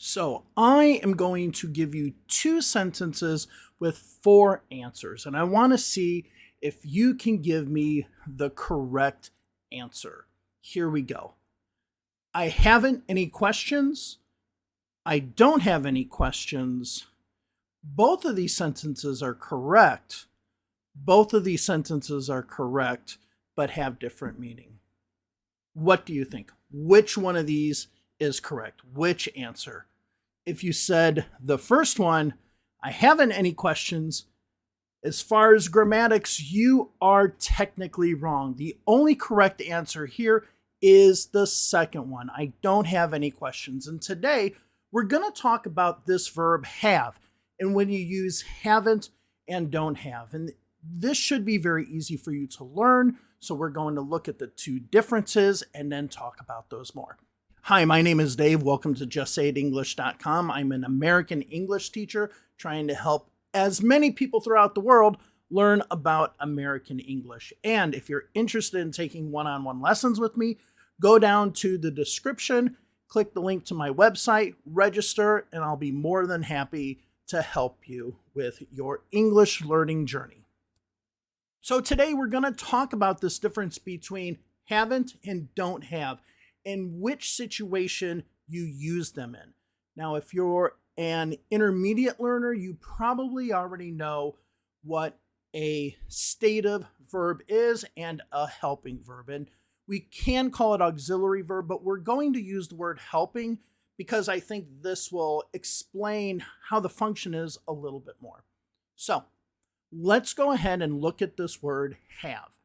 So I am going to give you two sentences with four answers, and I want to see if you can give me the correct answer. Here we go. I haven't any questions. I don't have any questions. Both of these sentences are correct. Both of these sentences are correct, but have different meaning. What do you think? Which one of these is correct? Which answer? If you said the first one, I haven't any questions, as far as grammatics, you are technically wrong. The only correct answer here is the second one. I don't have any questions. And today, we're going to talk about this verb have, and when you use haven't and don't have. And this should be very easy for you to learn. So we're going to look at the two differences and then talk about those more. Hi, my name is Dave. Welcome to JustSayItEnglish.com. I'm an American English teacher trying to help as many people throughout the world learn about American English. And if you're interested in taking one-on-one lessons with me, go down to the description, click the link to my website, register, and I'll be more than happy to help you with your English learning journey. So today we're going to talk about this difference between haven't and don't have, and which situation you use them in. Now, if you're an intermediate learner, you probably already know what a stative verb is and a helping verb. And we can call it auxiliary verb, but we're going to use the word helping because I think this will explain how the function is a little bit more. So let's go ahead and look at this word have.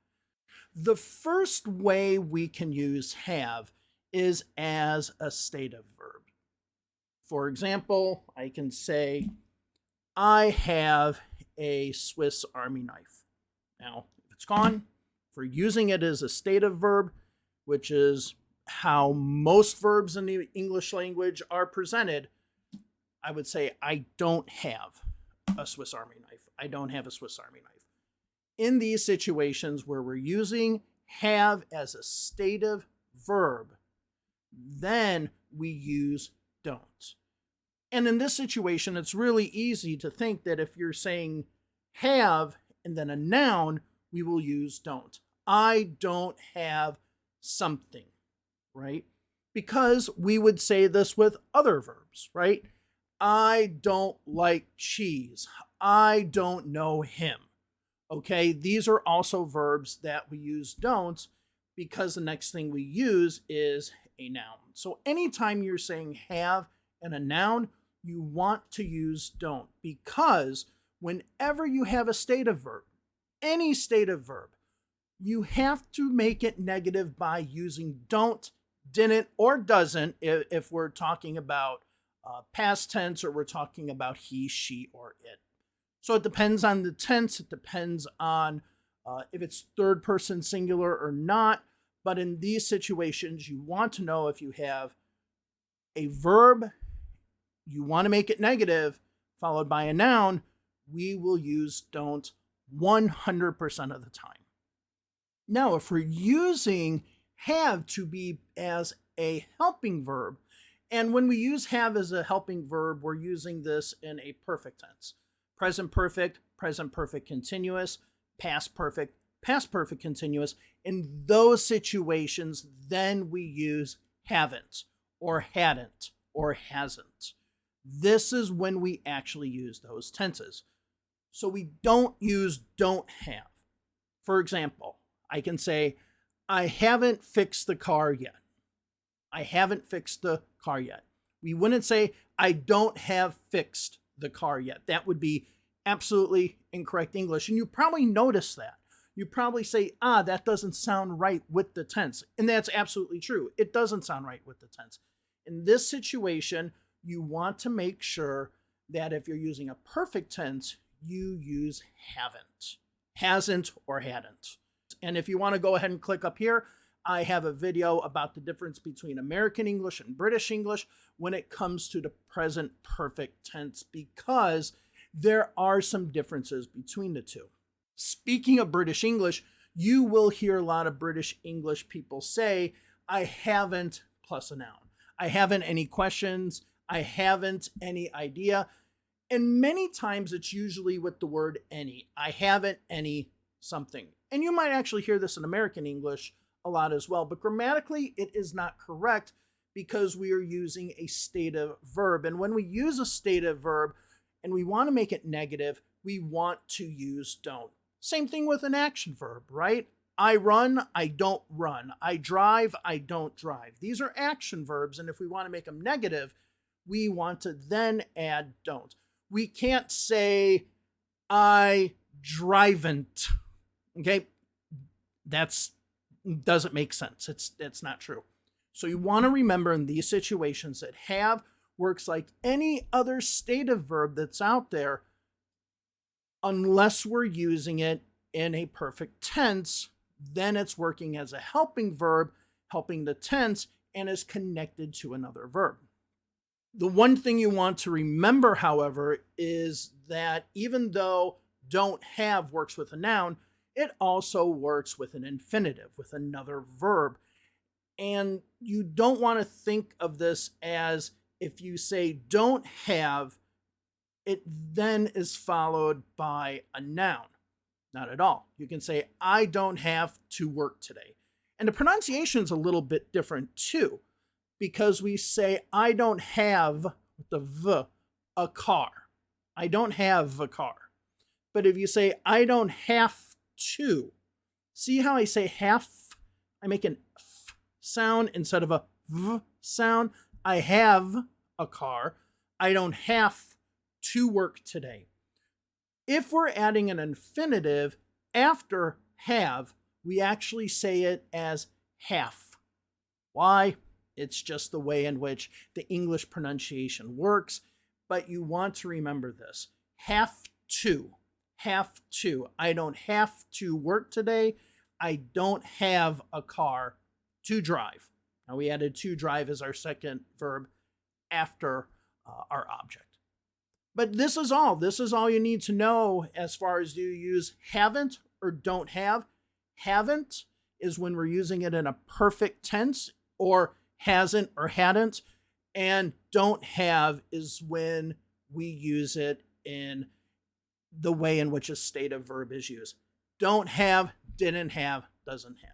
The first way we can use have is as a stative verb. For example, I can say, I have a Swiss Army knife. Now, if it's gone, for using it as a stative verb, which is how most verbs in the English language are presented, I would say, I don't have a Swiss Army knife. I don't have a Swiss Army knife. In these situations where we're using have as a stative verb, then we use don't. And in this situation, it's really easy to think that if you're saying have and then a noun, we will use don't. I don't have something, right? Because we would say this with other verbs, right? I don't like cheese. I don't know him. Okay, these are also verbs that we use don't because the next thing we use is a noun. So anytime you're saying have and a noun, you want to use don't, because whenever you have a stative verb, any stative verb, you have to make it negative by using don't, didn't, or doesn't if we're talking about past tense or we're talking about he, she, or it. So it depends on the tense. It depends on if it's third person singular or not. But in these situations, you want to know if you have a verb, you want to make it negative, followed by a noun, we will use don't 100% of the time. Now, if we're using have to be as a helping verb, and when we use have as a helping verb, we're using this in a perfect tense. Present perfect continuous, past perfect continuous. In those situations, then we use haven't or hadn't or hasn't. This is when we actually use those tenses. So we don't use don't have. For example, I can say, I haven't fixed the car yet. I haven't fixed the car yet. We wouldn't say, I don't have fixed the car yet. That would be absolutely incorrect English. And you probably notice that. You probably say, that doesn't sound right with the tense. And that's absolutely true. It doesn't sound right with the tense. In this situation, you want to make sure that if you're using a perfect tense, you use haven't, hasn't, or hadn't. And if you want to go ahead and click up here, I have a video about the difference between American English and British English when it comes to the present perfect tense, because there are some differences between the two. Speaking of British English, you will hear a lot of British English people say, I haven't plus a noun. I haven't any questions. I haven't any idea. And many times it's usually with the word any. I haven't any something. And you might actually hear this in American English a lot as well, but grammatically it is not correct because we are using a stative verb. And when we use a stative verb and we want to make it negative, we want to use don't. Same thing with an action verb, right? I run, I don't run. I drive, I don't drive. These are action verbs, and if we want to make them negative, we want to then add don't. We can't say I driven't. Okay? That's doesn't make sense. It's not true. So you want to remember in these situations that have works like any other stative verb that's out there unless we're using it in a perfect tense, then it's working as a helping verb, helping the tense, and is connected to another verb. The one thing you want to remember, however, is that even though don't have works with a noun, it also works with an infinitive, with another verb. And you don't want to think of this as if you say don't have, it then is followed by a noun. Not at all. You can say, I don't have to work today. And the pronunciation is a little bit different too, because we say, I don't have, with the V, a car. I don't have a car. But if you say, I don't have to, see how I say have? I make an F sound instead of a V sound. I have a car. I don't have to work today. If we're adding an infinitive after have, we actually say it as half. Why? It's just the way in which the English pronunciation works, but you want to remember this. Have to. Have to. I don't have to work today. I don't have a car to drive. Now we added to drive as our second verb after our object. But this is all. This is all you need to know as far as do you use haven't or don't have. Haven't is when we're using it in a perfect tense, or hasn't or hadn't. And don't have is when we use it in the way in which a stative verb is used. Don't have, didn't have, doesn't have.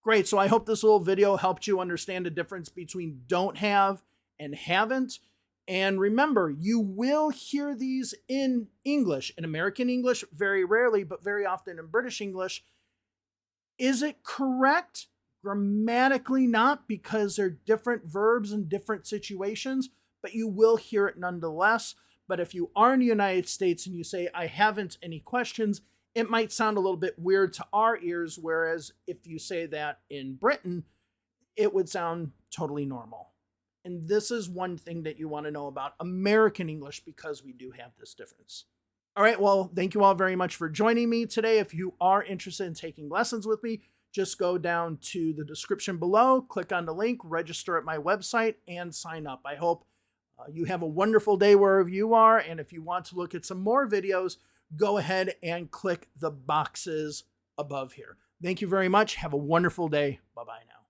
Great, so I hope this little video helped you understand the difference between don't have and haven't. And remember, you will hear these in English. In American English, very rarely, but very often in British English. Is it correct? Grammatically not, because they're different verbs in different situations, but you will hear it nonetheless. But if you are in the United States and you say, I haven't any questions, it might sound a little bit weird to our ears, whereas if you say that in Britain, it would sound totally normal. And this is one thing that you want to know about American English, because we do have this difference. All right, well, thank you all very much for joining me today. If you are interested in taking lessons with me, just go down to the description below, click on the link, register at my website, and sign up. I hope you have a wonderful day wherever you are. And if you want to look at some more videos, go ahead and click the boxes above here. Thank you very much. Have a wonderful day. Bye-bye now.